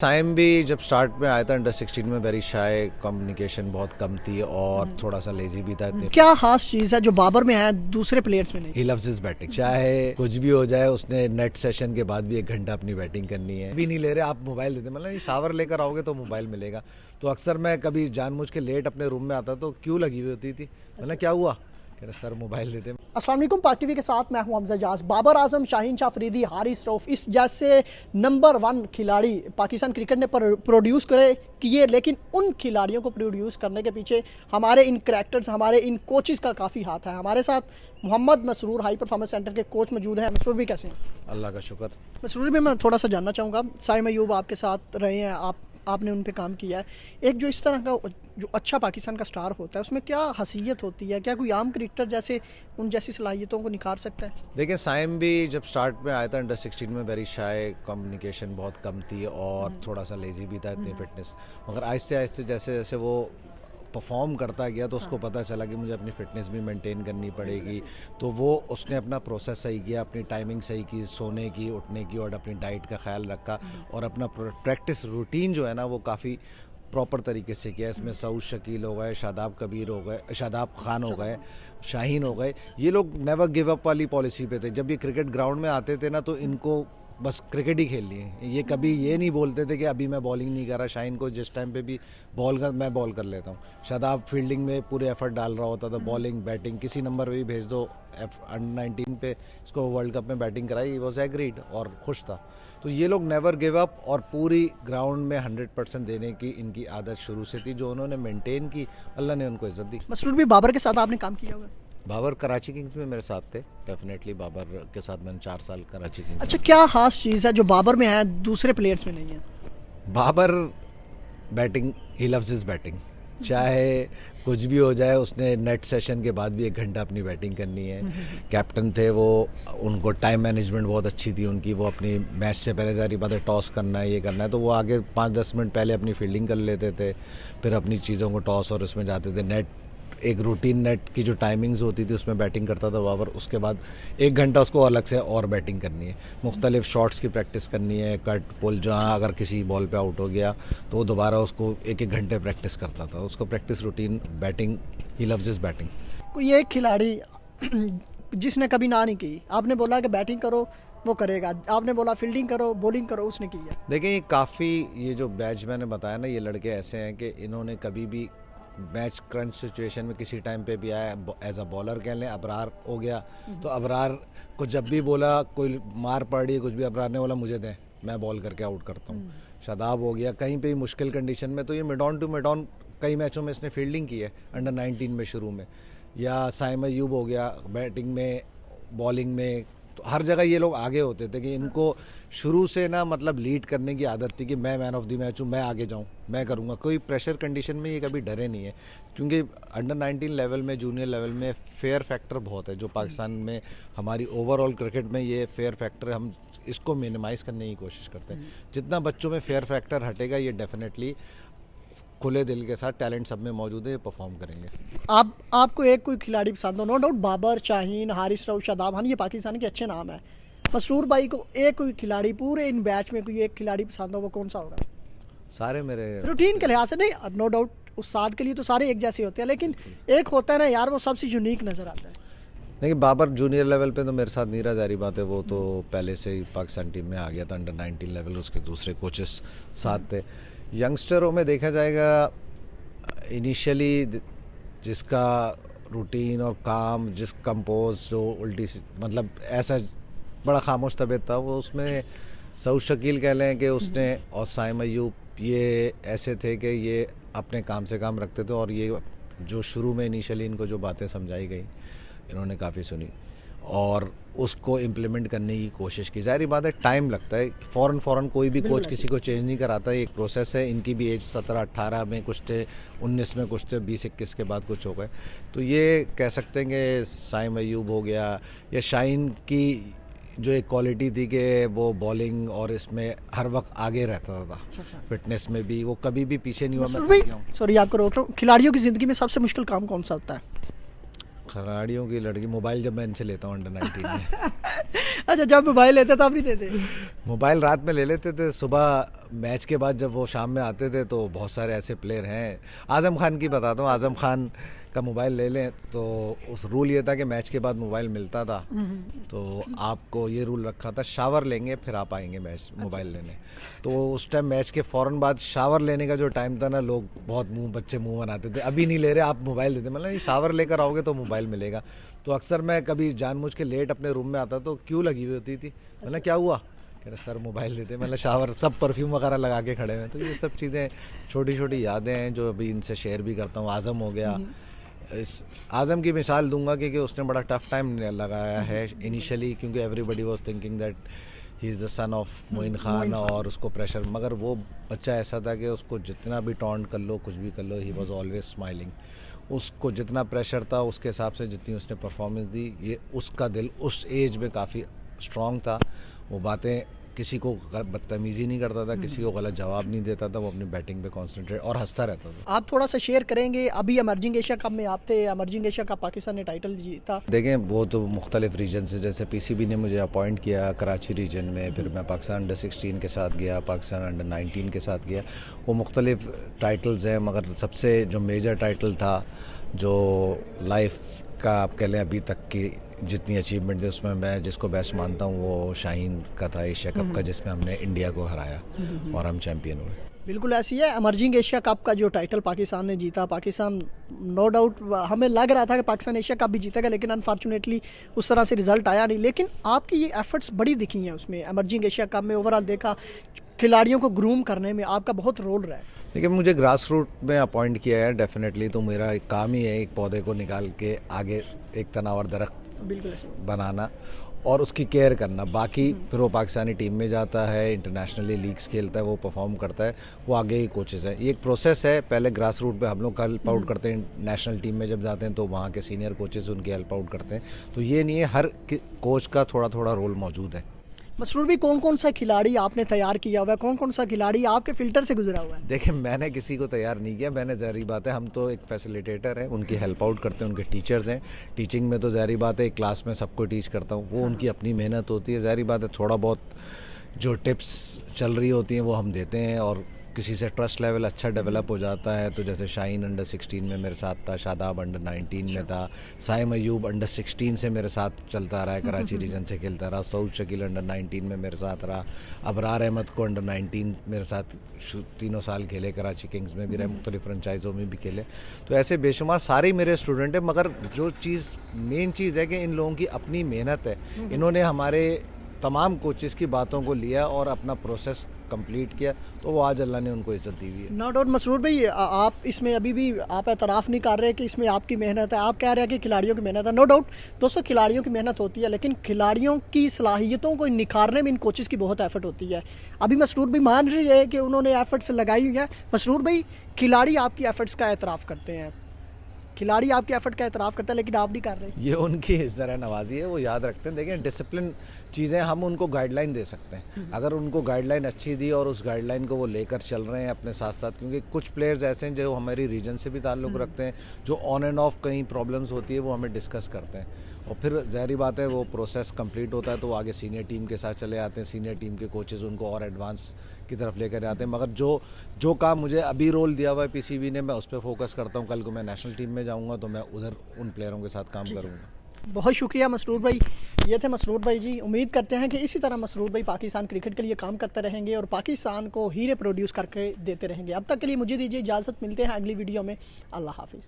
साइम भी जब स्टार्ट में आया था अंडर 16 में वेरी शाय, कम्युनिकेशन बहुत कम थी और थोड़ा सा लेजी भी था। क्या खास चीज है जो बाबर में है दूसरे प्लेयर्स में नहीं? ही लव्स हिज बैटिंग, चाहे कुछ भी हो जाए उसने नेट सेशन के बाद भी 1 घंटा अपनी बैटिंग करनी है। भी नहीं ले रहे आप मोबाइल देते, मतलब शावर लेकर आओगे तो मोबाइल मिलेगा। तो अक्सर मैं कभी जानबूझ के लेट अपने रूम में आता तो क्यों लगी हुई होती थी, मतलब क्या हुआ, कह रहे सर मोबाइल देते। अस्सलाम वालेकुम, पाक टीवी के साथ मैं हूं हमजा जाज। बाबर आजम, शाहीन शाह अफरीदी, हारिस रऊफ, इस जैसे नंबर 1 खिलाड़ी पाकिस्तान क्रिकेट ने प्रोड्यूस करे किए, लेकिन उन खिलाड़ियों को प्रोड्यूस करने के पीछे हमारे इन करैक्टर्स, हमारे इन कोचेस का काफ़ी हाथ है। हमारे साथ Mohammad Masroor high performance centre के कोच मौजूद हैं। मसरूर भी कैसे हैं? अल्लाह का शुक्र। मसरूर भी मैं थोड़ा सा जानना चाहूँगा, साइम अयूब आपके साथ रहे हैं, आपने उन पे काम किया है। एक जो इस तरह का जो अच्छा पाकिस्तान का स्टार होता है उसमें क्या हसीयत होती है? क्या कोई आम क्रिकेटर जैसे उन जैसी सलाहियतों को निखार सकता है? देखिए साइम भी जब स्टार्ट में आया था अंडर 16 में वेरी शाय, कम्युनिकेशन बहुत कम थी और थोड़ा सा लेजी भी था, इतनी फिटनेस। मगर आहिस्ते आहिस्ते जैसे जैसे वो परफॉर्म करता गया तो उसको पता चला कि मुझे अपनी फिटनेस भी मेंटेन करनी पड़ेगी। तो वो उसने अपना प्रोसेस सही किया, अपनी टाइमिंग सही की, सोने की, उठने की और अपनी डाइट का ख्याल रखा और अपना प्रैक्टिस रूटीन जो है ना वो काफ़ी प्रॉपर तरीके से किया। इसमें सऊद शकील हो गए, शादाब कबीर हो गए, शादाब खान हो गए, शाहीन हो गए, ये लोग नेवर गिव अप वाली पॉलिसी पे थे। जब ये क्रिकेट ग्राउंड में आते थे ना तो इनको बस क्रिकेट ही खेलनी है। ये कभी ये नहीं बोलते थे कि अभी मैं बॉलिंग नहीं कर रहा। शाहीन को जिस टाइम पे भी मैं बॉल कर लेता हूँ। शादाब फील्डिंग में पूरे एफर्ट डाल रहा होता था, बॉलिंग बैटिंग किसी नंबर पे भी भेज दो। अंडर 19 पे इसको वर्ल्ड कप में बैटिंग कराई, ही वॉज एग्रीड और खुश था। तो ये लोग नेवर गिव अप और पूरी ग्राउंड में 100% देने की इनकी आदत शुरू से थी, जो उन्होंने मेंटेन की। अल्लाह ने उनको इज्जत दी। मसरूर भी बाबर के साथ आपने काम किया हुआ है? बाबर कराची किंग्स में मेरे साथ थे, डेफिनेटली बाबर के साथ मैंने 4 साल कराची किंग्स। अच्छा, क्या खास चीज़ है जो बाबर में है दूसरे प्लेयर्स में नहीं है? Babar batting, he loves his batting, चाहे कुछ भी हो जाए उसने नेट सेशन के बाद भी 1 घंटा अपनी बैटिंग करनी है। कैप्टन थे वो, उनको टाइम मैनेजमेंट बहुत अच्छी थी उनकी। वो अपनी मैच से पहले सारी बातें, टॉस करना है, ये करना है, तो वो आगे 5-10 मिनट पहले अपनी फील्डिंग कर लेते थे, फिर अपनी चीज़ों को टॉस और उसमें जाते थे। नेट एक रूटीन नेट की जो टाइमिंग्स होती थी उसमें बैटिंग करता था बाबर। उसके बाद 1 घंटा उसको अलग से और बैटिंग करनी है, मुख्तलिफ शॉट्स की प्रैक्टिस करनी है, कट पुल, जहाँ अगर किसी बॉल पे आउट हो गया तो वो दोबारा उसको 1-1 घंटे प्रैक्टिस करता था। उसको practice routine batting, he loves his batting. कोई एक खिलाड़ी जिसने कभी ना नहीं की, आपने बोला कि बैटिंग करो वो करेगा, आपने बोला फील्डिंग करो, बॉलिंग करो, उसने की है? देखिए ये काफ़ी, ये जो बैच मैंने बताया ना, ये लड़के ऐसे हैं कि इन्होंने कभी भी मैच क्रंच सिचुएशन में किसी टाइम पे भी आया, एज अ बॉलर कह लें, अबरार हो गया तो अबरार को जब भी बोला कोई मार पड़ रही है कुछ भी, अबरार ने बोला मुझे दें, मैं बॉल करके आउट करता हूँ। शादाब हो गया, कहीं पे भी मुश्किल कंडीशन में तो ये mid on to mid on कई मैचों में इसने फील्डिंग की है अंडर 19 में शुरू में। या साइम अयूब हो गया, बैटिंग में, बॉलिंग में, तो हर जगह ये लोग आगे होते थे कि इनको शुरू से ना मतलब लीड करने की आदत थी कि मैं मैन ऑफ द मैच हूँ, मैं आगे जाऊँ, मैं करूँगा। कोई प्रेशर कंडीशन में ये कभी डरे नहीं है, क्योंकि अंडर 19 लेवल में, जूनियर लेवल में फेयर फैक्टर बहुत है, जो पाकिस्तान में हमारी ओवरऑल क्रिकेट में ये फेयर फैक्टर, हम इसको मिनिमाइज़ करने की कोशिश करते हैं। जितना बच्चों में फेयर फैक्टर हटेगा, ये डेफिनेटली खुले दिल के साथ, टैलेंट सब में मौजूद है, ये परफॉर्म करेंगे। आपको एक कोई खिलाड़ी पसंद हो? नो डाउट बाबर, शाहीन, हारिस रऊफ, शादाब खान, ये पाकिस्तान के अच्छे नाम है। मसरूर भाई को एक कोई खिलाड़ी पूरे इन बैच में कोई एक खिलाड़ी पसंद हो, वो कौन सा होगा? सारे मेरे रूटीन के लिहाज से नहीं, नो डाउट उस्ताद के लिए तो सारे एक जैसे होते हैं, लेकिन एक होता है ना यार, वो सबसे यूनिक नजर आता है। देखिए बाबर जूनियर लेवल पे तो मेरे साथ नहीं रहा, जारी बात है, वो तो पहले से ही पाकिस्तान टीम में आ गया था। अंडर 19 लेवल उसके दूसरे कोचेस साथ थे। यंगस्टरों में देखा जाएगा, इनिशियली जिसका रूटीन और काम, जिस कंपोज, जो उल्टी मतलब ऐसा बड़ा खामोश तबीयत था, वो उसमें सऊद शकील कह लें कि उसने, और साइम अयूब, ये ऐसे थे कि ये अपने काम से काम रखते थे और ये जो शुरू में इनिशियली इनको जो बातें समझाई गई इन्होंने काफ़ी सुनी और उसको इम्प्लीमेंट करने की कोशिश की। जाहिर बात है टाइम लगता है, फ़ौरन कोई भी कोच किसी को चेंज नहीं कराता, एक प्रोसेस है। इनकी भी एज 17-18 में कुछ थे, 19 में कुछ थे, 20-21 के बाद कुछ हो गए। तो ये कह सकते हैं कि साइम अयूब हो गया या शाहीन की जो एक क्वालिटी थी कि वो बॉलिंग और इसमें हर वक्त आगे रहता था। फिटनेस में भी वो कभी भी पीछे नहीं हुआ। मैं सॉरी आपको रोक रहा हूँ, खिलाड़ियों की ज़िंदगी में सबसे मुश्किल काम कौन सा होता है? खिलाड़ियों की लड़की मोबाइल जब मैं इनसे लेता हूँ अंडर 19 में। अच्छा, जब मोबाइल लेते तब नहीं देते? मोबाइल रात में ले लेते थे, सुबह मैच के बाद जब वो शाम में आते थे तो बहुत सारे ऐसे प्लेयर हैं। आज़म खान की बताता हूँ, आज़म खान का मोबाइल ले लें तो उस रूल ये था कि मैच के बाद मोबाइल मिलता था, तो आपको ये रूल रखा था शावर लेंगे फिर आप आएंगे मैच मोबाइल लेने। तो उस टाइम मैच के फ़ौरन बाद शावर लेने का जो टाइम था ना, लोग बहुत बच्चे मुंह बनाते थे, अभी नहीं ले रहे आप मोबाइल देते, मतलब नहीं शावर लेकर आओगे तो मोबाइल मिलेगा। तो अक्सर मैं कभी जानबूझ के लेट अपने रूम में आता तो क्यों लगी हुई होती थी, मतलब क्या हुआ, कह रहे सर मोबाइल देते, मतलब शावर सब परफ्यूम वगैरह लगा के खड़े हुए। तो ये सब चीज़ें छोटी छोटी यादें हैं जो अभी इनसे शेयर भी करता हूँ। आज़म हो गया, इस आज़म की मिसाल दूंगा क्योंकि उसने बड़ा टफ टाइम लगाया है इनिशियली, क्योंकि everybody was thinking that he is the son of Moin Khan और उसको प्रेशर, मगर वो बच्चा ऐसा था कि उसको जितना भी टॉन्ट कर लो कुछ भी कर लो, ही वाज ऑलवेज स्माइलिंग। उसको जितना प्रेशर था उसके हिसाब से जितनी उसने परफॉर्मेंस दी, ये उसका दिल उस एज में काफ़ी स्ट्रॉन्ग था। वो बातें किसी को बदतमीजी नहीं करता था, किसी को गलत जवाब नहीं देता था, वो अपनी बैटिंग पे कॉन्सेंट्रेट और हंसता रहता था। आप थोड़ा सा शेयर करेंगे, अभी एमर्जिंग एशिया कप में आप थे, एमर्जिंग एशिया कप पाकिस्तान ने टाइटल जीता। देखें वो तो मुख्तलिफ रीजन से, जैसे पीसीबी ने मुझे अपॉइंट किया कराची रीजन में, फिर मैं पाकिस्तान अंडर 16 के साथ गया, पाकिस्तान अंडर 19 के साथ गया, वो मुख्तलिफ टाइटल्स हैं, मगर सबसे जो मेजर टाइटल था जो लाइफ का आप कह लें अभी तक की जितनी अचीवमेंट थी उसमें मैं जिसको बेस्ट मानता हूँ वो शाहीन का था, एशिया कप का, जिसमें हमने इंडिया को हराया और हम चैम्पियन हुए। बिल्कुल ऐसी है, एमर्जिंग एशिया कप का जो टाइटल पाकिस्तान ने जीता, पाकिस्तान नो डाउट हमें लग रहा था कि पाकिस्तान एशिया कप भी जीतेगा, लेकिन अनफॉर्चुनेटली उस तरह से रिजल्ट आया नहीं। लेकिन आपकी ये एफर्ट्स बड़ी दिखी हैं उसमें, एमर्जिंग एशिया कप में ओवरऑल देखा खिलाड़ियों को ग्रूम करने में आपका बहुत रोल रहा है। देखिए मुझे ग्रास रूट में अपॉइंट किया है डेफिनेटली, तो मेरा एक काम ही है एक पौधे को निकाल के आगे एक तनावर दरख्त बिल्कुल बनाना और उसकी केयर करना। बाकी फिर वो पाकिस्तानी टीम में जाता है, इंटरनेशनली लीग्स खेलता है, वो परफॉर्म करता है, वो आगे ही कोचेस है। ये एक प्रोसेस है, पहले ग्रास रूट पे हम लोग हेल्प आउट करते हैं, नेशनल टीम में जब जाते हैं तो वहाँ के सीनियर कोचेस उनकी हेल्प आउट करते हैं। तो ये नहीं है, हर कोच का थोड़ा थोड़ा रोल मौजूद है। मसरूर भी कौन कौन सा खिलाड़ी आपने तैयार किया हुआ है, कौन कौन सा खिलाड़ी आपके फिल्टर से गुजरा हुआ है? देखिए मैंने किसी को तैयार नहीं किया, मैंने ज़ाहिर बात है, हम तो एक फैसिलिटेटर हैं, उनकी हेल्प आउट करते हैं, उनके टीचर्स हैं। टीचिंग में तो ज़ाहिर बात है एक क्लास में सबको टीच करता हूँ, वो उनकी अपनी मेहनत होती है, ज़ाहिर बात है थोड़ा बहुत जो टिप्स चल रही होती हैं वो हम देते हैं और किसी से ट्रस्ट लेवल अच्छा डेवलप हो जाता है। तो जैसे शाहीन अंडर 16 में मेरे साथ था, शादाब अंडर 19 में था, साइम अयूब अंडर 16 से मेरे साथ चलता रहा है, कराची रीजन से खेलता रहा, सऊद शकील अंडर 19 में मेरे साथ रहा, अबरार अहमद को अंडर 19 मेरे साथ तीनों साल खेले, कराची किंग्स में भी रहे, मुख्तलिफ फ्रेंचाइज़ों में भी खेले। तो ऐसे बेशुमार सारे मेरे स्टूडेंट हैं, मगर जो चीज़ मेन चीज़ है कि इन लोगों की अपनी मेहनत है, इन्होंने हमारे तमाम कोचेस की बातों को लिया और अपना प्रोसेस कंप्लीट किया, तो वो आज अल्लाह ने उनको इज्जत दी हुई है। नो डाउट मसरूर भाई, आप इसमें अभी भी आप एतराफ़ नहीं कर रहे कि इसमें आपकी मेहनत है, आप कह रहे हैं कि खिलाड़ियों की मेहनत है। नो डाउट दोस्तों खिलाड़ियों की मेहनत होती है, लेकिन खिलाड़ियों की सलाहियतों को निखारने में इन कोचेस की बहुत एफर्ट होती है। अभी मसरूर भाई मान रही है कि उन्होंने एफर्ट्स लगाई हुई है। मसरूर भाई खिलाड़ी आपकी एफर्ट्स का एतराफ़ करते हैं, खिलाड़ी आपके एफर्ट का एतराफ़ करता है, लेकिन आप नहीं कर रहे। ये उनकी ज़रा नवाजी है, वो याद रखते हैं। देखें डिसिप्लिन चीज़ें हम उनको गाइडलाइन दे सकते हैं, अगर उनको गाइडलाइन अच्छी दी और उस गाइडलाइन को वो लेकर चल रहे हैं अपने साथ साथ, क्योंकि कुछ प्लेयर्स ऐसे हैं जो हमारी रीजन से भी ताल्लुक़ रखते हैं, जो ऑन एंड ऑफ कहीं प्रॉब्लम्स होती है वो हमें डिस्कस करते हैं और फिर ज़ाहिर बात है वो प्रोसेस कंप्लीट होता है तो वो आगे सीनियर टीम के साथ चले आते हैं, सीनियर टीम के कोचेज़ उनको और एडवांस की तरफ लेकर आते हैं। मगर जो काम मुझे अभी रोल दिया हुआ है पीसीबी ने, मैं उस पर फोकस करता हूँ। कल को मैं नेशनल टीम में जाऊँगा तो मैं उधर उन प्लेयरों के साथ काम करूँगा। बहुत शुक्रिया मसरूर भाई, ये थे मसरूर भाई जी। उम्मीद करते हैं कि इसी तरह मसरूर भाई पाकिस्तान क्रिकेट के लिए काम करते रहेंगे और पाकिस्तान को हीरे प्रोड्यूस करके देते रहेंगे। अब तक के लिए मुझे दीजिए इजाज़त, मिलते हैं अगली वीडियो में। अल्लाह हाफिज़।